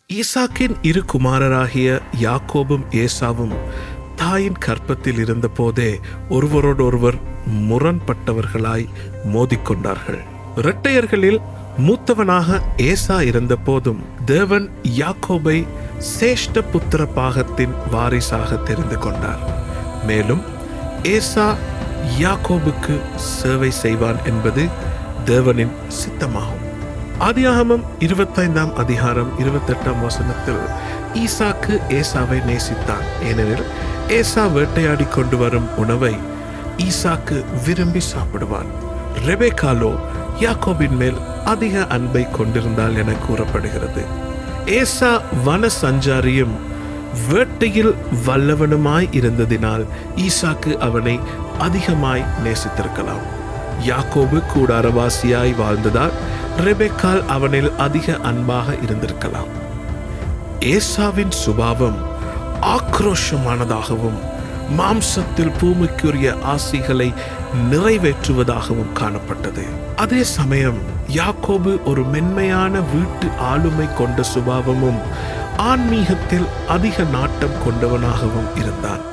ஈசாக்கின் இரு குமாரராகிய யாக்கோபும் ஏசாவும் தாயின் கற்பத்தில் இருந்த போதே ஒருவரோடொருவர் முரண்பட்டவர்களாய் மோதிக்கொண்டார்கள். இரட்டையர்களில் மூத்தவனாக ஏசா இருந்த போதும் தேவன் யாக்கோபை சேஷ்ட புத்திர பாகத்தின் வாரிசாக தெரிந்து கொண்டார். மேலும் ஏசா யாக்கோபுக்கு சேவை செய்வான் என்பது தேவனின் சித்தமாகும். ஆதியாகமம் 25 அதிகாரம் 28 ஈசாக்கு ஏசாவை நேசித்தான். ஏனெனில் ஏசா வேட்டையாடி கொண்டு வரும் உணவை ஈசாக்கு விரும்பி சாப்பிடுவான். ரெபேக்காலோ யாக்கோபின் மேல் அதிக அன்பை கொண்டிருந்தாள் என கூறப்படுகிறது. ஏசா வன சஞ்சாரியும் வேட்டையில் வல்லவனுமாய் இருந்ததினால் ஈசாக்கு அவனை அதிகமாய் நேசித்திருக்கலாம். யாக்கோபு கூடாரவாசியாய் வாழ்ந்ததால் ரெபெக்கால் அவனில் அதிக அன்பாக இருந்திருக்கலாம். ஏசாவின் சுபாவம் ஆக்ரோஷமானதாகவும் மாம்சத்தில் பூமிக்குரிய ஆசைகளை நிறைவேற்றுவதாகவும் காணப்பட்டது. அதே சமயம் யாக்கோபு ஒரு மென்மையான வீட்டு ஆளுமை கொண்ட சுபாவமும் ஆன்மீகத்தில் அதிக நாட்டம் கொண்டவனாகவும் இருந்தான்.